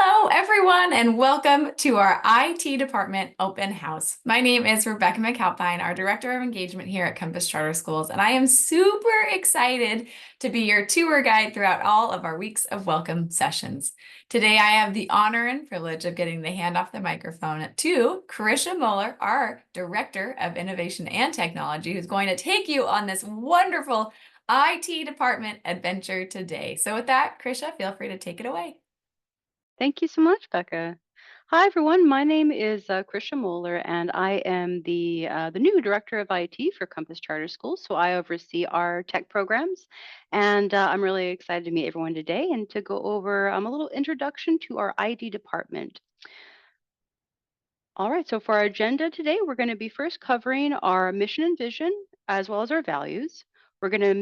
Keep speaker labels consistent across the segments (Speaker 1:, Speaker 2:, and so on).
Speaker 1: Hello, everyone, and welcome to our IT Department Open House. My name is Rebecca McAlpine, our Director of Engagement here at Compass Charter Schools, and I am super excited to be your tour guide throughout all of our weeks of welcome sessions. Today, I have the honor and privilege of getting the hand off the microphone to Krisha Moeller, our Director of Innovation and Technology, who's going to take you on this wonderful IT Department adventure today. So with that, Krisha, feel free to take it away.
Speaker 2: Thank you so much, Becca. Hi, everyone. My name is Krisha Moeller, and I am the new director of IT for Compass Charter Schools. So I oversee our tech programs, and I'm really excited to meet everyone today and to go over a little introduction to our IT department. All right. So for our agenda today, we're going to be first covering our mission and vision as well as our values. We're going to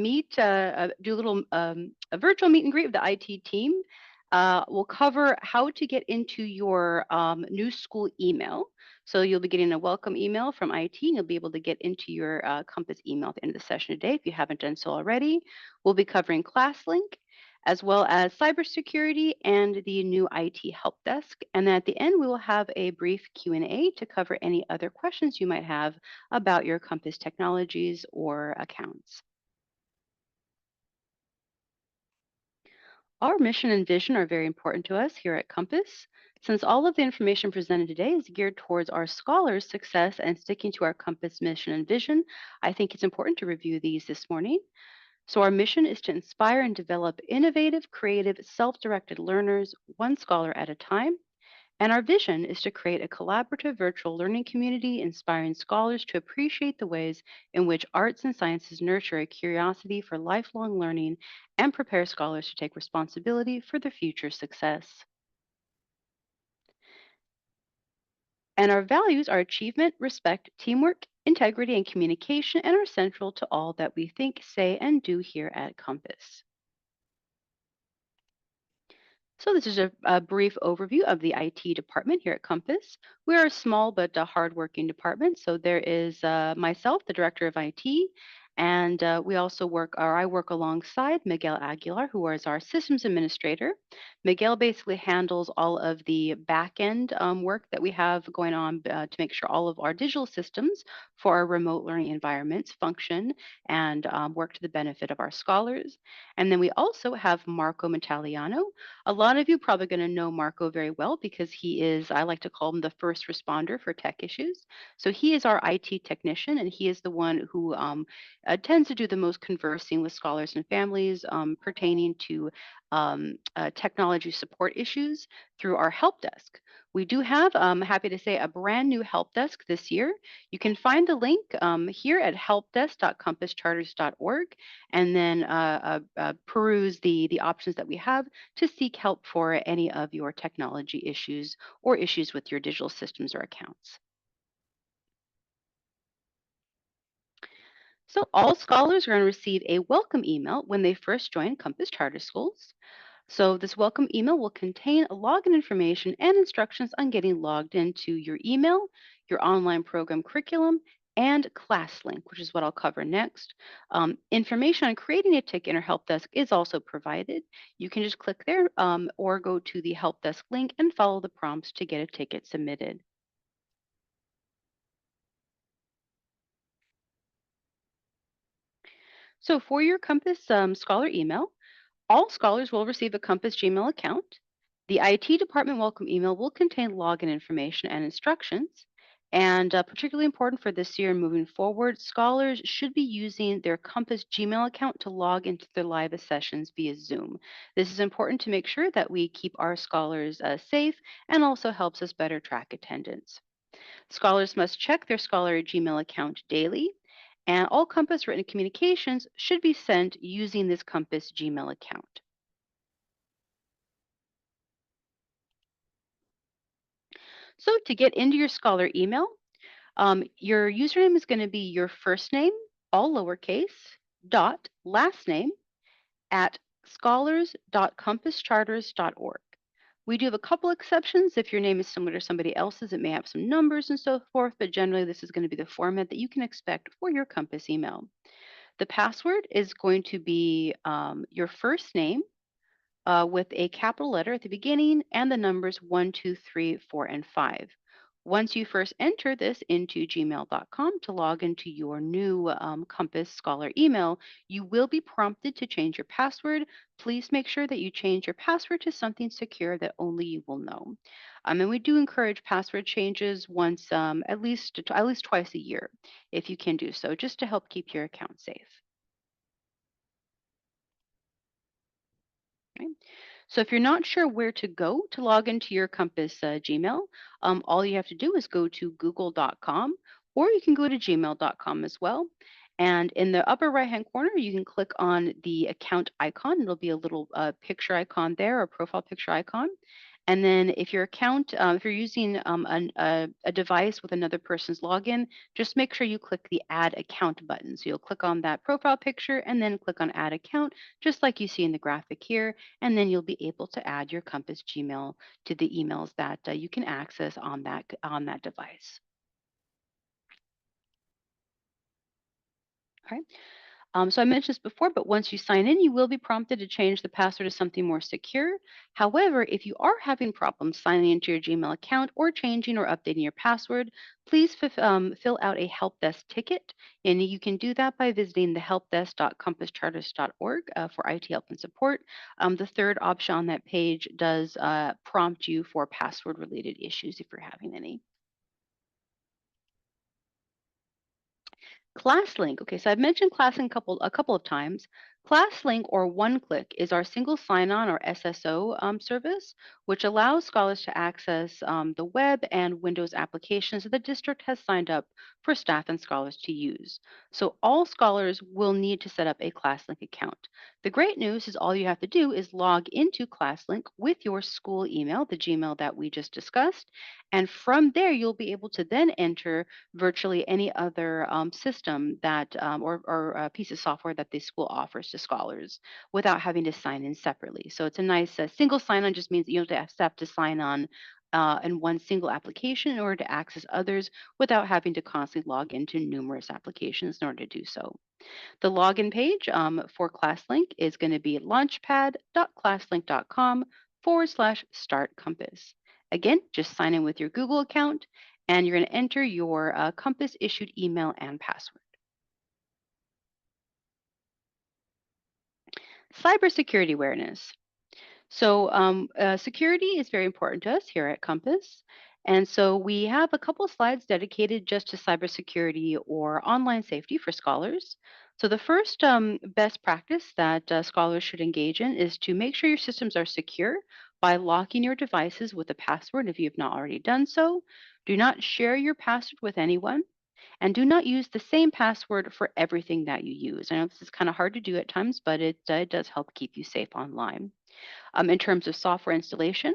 Speaker 2: do a little a virtual meet and greet with the IT team. We'll cover how to get into your new school email. So you'll be getting a welcome email from IT, and you'll be able to get into your Compass email at the end of the session today if you haven't done so already. We'll be covering ClassLink as well as cybersecurity and the new IT help desk. And then at the end, we will have a brief Q&A to cover any other questions you might have about your Compass technologies or accounts. Our mission and vision are very important to us here at Compass. Since all of the information presented today is geared towards our scholars' success and sticking to our Compass mission and vision, I think it's important to review these this morning. So, our mission is to inspire and develop innovative, creative, self directed learners, one scholar at a time. And our vision is to create a collaborative virtual learning community inspiring scholars to appreciate the ways in which arts and sciences nurture a curiosity for lifelong learning and prepare scholars to take responsibility for their future success. And our values are achievement, respect, teamwork, integrity, and communication, and are central to all that we think, say, and do here at Compass. So this is a brief overview of the IT department here at Compass. We are a small but hardworking department. So there is myself, the director of IT, and we also work, or I work alongside Miguel Aguilar, who is our systems administrator. Miguel basically handles all of the back end work that we have going on to make sure all of our digital systems for our remote learning environments function and work to the benefit of our scholars. And then we also have Marco Metaliano. A lot of you probably going to know Marco very well because he is, I like to call him the first responder for tech issues. So he is our IT technician, and he is the one who tends to do the most conversing with scholars and families pertaining to technology support issues through our help desk. We do have, happy to say, a brand new help desk this year. You can find the link here at helpdesk.compasscharters.org and then peruse the options that we have to seek help for any of your technology issues or issues with your digital systems or accounts. So all scholars are going to receive a welcome email when they first join Compass Charter Schools. So this welcome email will contain login information and instructions on getting logged into your email, your online program curriculum, and ClassLink, which is what I'll cover next. Information on creating a ticket in our help desk is also provided. You can just click there or go to the help desk link and follow the prompts to get a ticket submitted. So for your Compass Scholar email, all scholars will receive a Compass Gmail account. The IT department welcome email will contain login information and instructions. And particularly important for this year and moving forward, scholars should be using their Compass Gmail account to log into their live sessions via Zoom. This is important to make sure that we keep our scholars safe and also helps us better track attendance. Scholars must check their Scholar Gmail account daily, and all Compass written communications should be sent using this Compass Gmail account. So to get into your Scholar email, your username is going to be your first name, all lowercase, dot last name at scholars.compasscharters.org. We do have a couple exceptions. If your name is similar to somebody else's, it may have some numbers and so forth, but generally this is going to be the format that you can expect for your Compass email. The password is going to be your first name with a capital letter at the beginning and the numbers 1, 2, 3, 4, and 5. Once you first enter this into gmail.com to log into your new Compass Scholar email, you will be prompted to change your password. Please make sure that you change your password to something secure that only you will know. And we do encourage password changes once, at least twice a year, if you can do so, just to help keep your account safe. Right? So if you're not sure where to go to log into your Compass Gmail, all you have to do is go to google.com, or you can go to gmail.com as well. And in the upper right hand corner, you can click on the account icon. It'll be a little picture icon there, or profile picture icon. And then if your account, if you're using a device with another person's login, just make sure you click the add account button. So you'll click on that profile picture and then click on add account, just like you see in the graphic here, and then you'll be able to add your Compass Gmail to the emails that you can access on that device. Okay. So I mentioned this before, but once you sign in, you will be prompted to change the password to something more secure. However, if you are having problems signing into your Gmail account or changing or updating your password, please fill out a help desk ticket. And you can do that by visiting the helpdesk.compasscharters.org for IT help and support. The third option on that page does prompt you for password related issues if you're having any. ClassLink. Okay, so I've mentioned ClassLink a couple of times. ClassLink or OneClick is our single sign-on or SSO service, which allows scholars to access the web and Windows applications that the district has signed up for staff and scholars to use. So all scholars will need to set up a ClassLink account. The great news is all you have to do is log into ClassLink with your school email, the Gmail that we just discussed, and from there you'll be able to then enter virtually any other system that or piece of software that the school offers to scholars without having to sign in separately. So it's a nice single sign-on. Just means that you don't have to sign on in one single application in order to access others without having to constantly log into numerous applications in order to do so. The login page for ClassLink is going to be launchpad.classlink.com/start compass. Again, just sign in with your Google account and you're going to enter your Compass issued email and password. Cybersecurity awareness. So, security is very important to us here at Compass. And so, we have a couple slides dedicated just to cybersecurity or online safety for scholars. So, the first best practice that scholars should engage in is to make sure your systems are secure by locking your devices with a password if you have not already done so. Do not share your password with anyone. And do not use the same password for everything that you use. I know this is kind of hard to do at times, but it does help keep you safe online. In terms of software installation,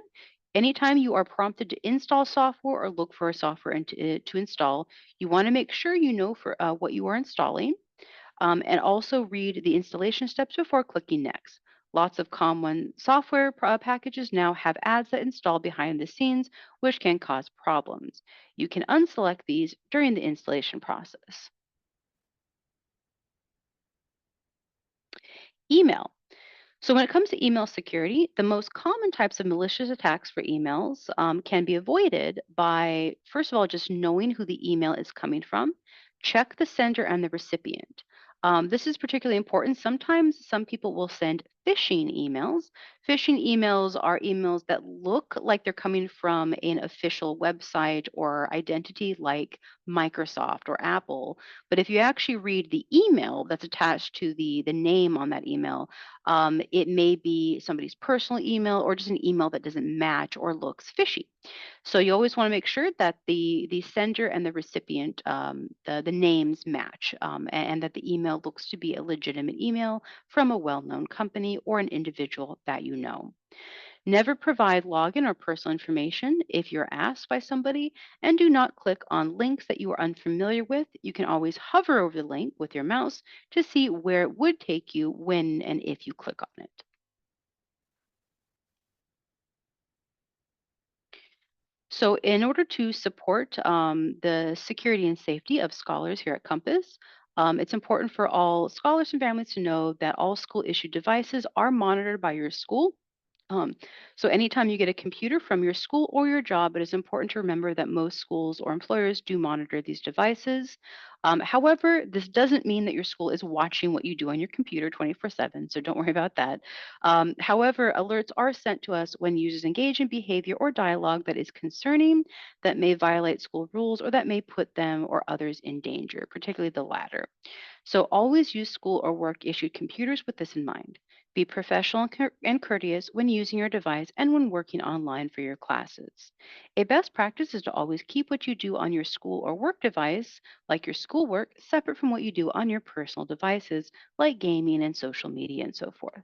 Speaker 2: anytime you are prompted to install software or look for a software to install, you want to make sure you know for what you are installing, and also read the installation steps before clicking next. Lots of common software packages now have ads that install behind the scenes, which can cause problems. You can unselect these during the installation process. Email. So, when it comes to email security, the most common types of malicious attacks for emails can be avoided by, first of all, just knowing who the email is coming from. Check the sender and the recipient. This is particularly important. Sometimes some people will send phishing emails. Phishing emails are emails that look like they're coming from an official website or identity like Microsoft or Apple. But if you actually read the email that's attached to the name on that email, it may be somebody's personal email or just an email that doesn't match or looks fishy. So you always want to make sure that the sender and the recipient, the names match, and that the email looks to be a legitimate email from a well-known company or an individual that you know. Never provide login or personal information if you're asked by somebody, and do not click on links that you are unfamiliar with. You can always hover over the link with your mouse to see where it would take you when and if you click on it. So, in order to support the security and safety of scholars here at Compass, it's important for all scholars and families to know that all school issued devices are monitored by your school. Um, so, anytime you get a computer from your school or your job, it is important to remember that most schools or employers do monitor these devices. However, this doesn't mean that your school is watching what you do on your computer 24/7, so don't worry about that. However, alerts are sent to us when users engage in behavior or dialogue that is concerning, that may violate school rules, or that may put them or others in danger, particularly the latter. So always use school or work issued computers with this in mind. Be professional and courteous when using your device and when working online for your classes. A best practice is to always keep what you do on your school or work device, like your schoolwork, separate from what you do on your personal devices, like gaming and social media and so forth.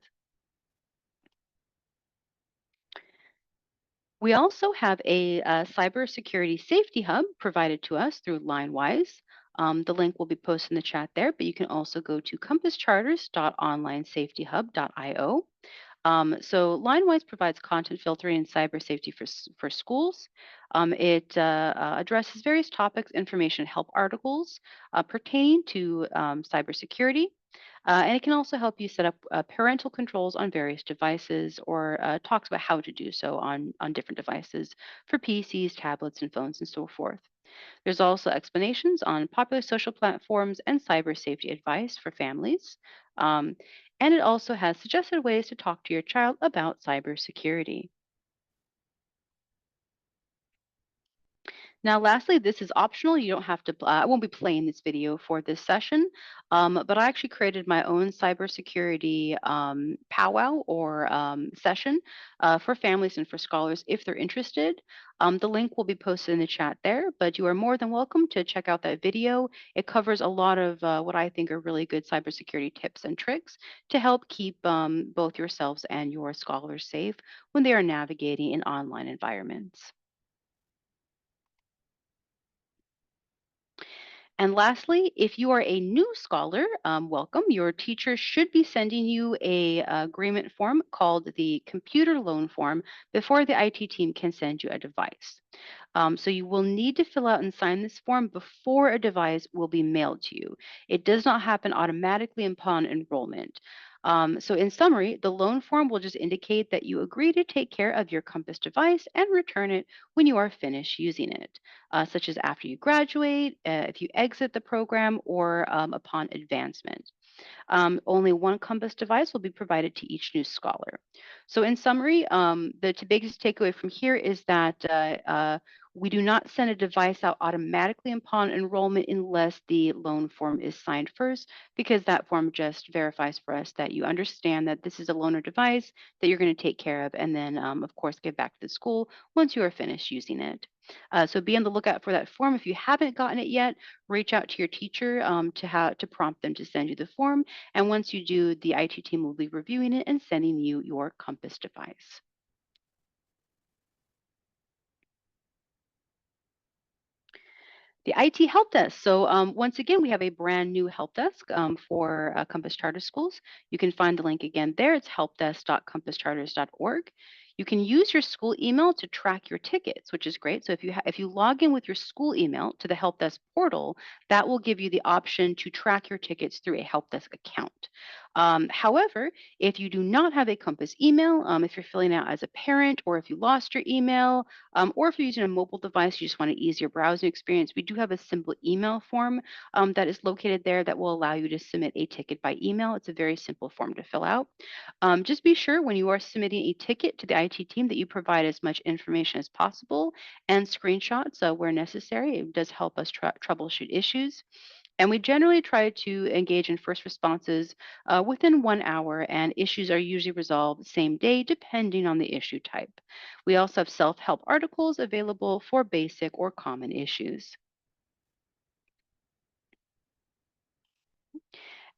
Speaker 2: We also have a cybersecurity safety hub provided to us through LineWise. The link will be posted in the chat there, but you can also go to compasscharters.onlinesafetyhub.io. So LineWise provides content filtering and cyber safety for schools. It addresses various topics, information, help articles pertaining to cybersecurity. And it can also help you set up parental controls on various devices or talks about how to do so on different devices for PCs, tablets, and phones, and so forth. There's also explanations on popular social platforms and cyber safety advice for families. Um, and it also has suggested ways to talk to your child about cybersecurity. Now, lastly, this is optional. You don't have to, I won't be playing this video for this session, but I actually created my own cybersecurity powwow or session for families and for scholars if they're interested. The link will be posted in the chat there, but you are more than welcome to check out that video. It covers a lot of what I think are really good cybersecurity tips and tricks to help keep both yourselves and your scholars safe when they are navigating in online environments. And lastly, if you are a new scholar, welcome. Your teacher should be sending you a agreement form called the computer loan form before the IT team can send you a device. So you will need to fill out and sign this form before a device will be mailed to you. It does not happen automatically upon enrollment. So in summary, the loan form will just indicate that you agree to take care of your Compass device and return it when you are finished using it, such as after you graduate, if you exit the program, or upon advancement. Only one Compass device will be provided to each new scholar. So, in summary, the biggest takeaway from here is that we do not send a device out automatically upon enrollment unless the loan form is signed first, because that form just verifies for us that you understand that this is a loaner device that you're going to take care of, and then, of course, give back to the school once you are finished using it. So be on the lookout for that form. If you haven't gotten it yet, reach out to your teacher to prompt them to send you the form, and once you do, the IT team will be reviewing it and sending you your Compass device. The IT help desk. So once again, we have a brand new help desk for Compass Charter Schools. You can find the link again there. It's helpdesk.compasscharters.org. You can use your school email to track your tickets, which is great. So if you log in with your school email to the help desk portal, that will give you the option to track your tickets through a help desk account. However, if you do not have a Compass email, if you're filling out as a parent, or if you lost your email, or if you're using a mobile device, you just want an easier browsing experience, we do have a simple email form that is located there that will allow you to submit a ticket by email. It's a very simple form to fill out. Just be sure when you are submitting a ticket to the IT team that you provide as much information as possible and screenshots where necessary. It does help us troubleshoot issues. And we generally try to engage in first responses within 1 hour, and issues are usually resolved same day, depending on the issue type. We also have self help articles available for basic or common issues.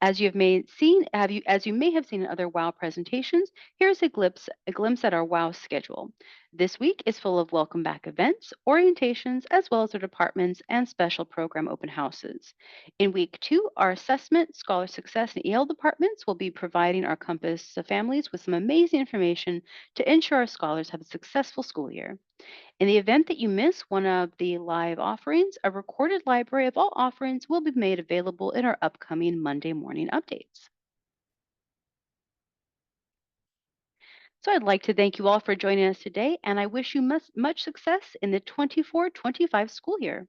Speaker 2: As you have may seen, as you may have seen in other WOW presentations, here's a glimpse at our WOW schedule. This week is full of welcome back events, orientations, as well as our departments and special program open houses. In week 2, our assessment, scholar success, and EL departments will be providing our Compass families with some amazing information to ensure our scholars have a successful school year. In the event that you miss one of the live offerings, a recorded library of all offerings will be made available in our upcoming Monday morning updates. So I'd like to thank you all for joining us today, and I wish you much success in the 24-25 school year.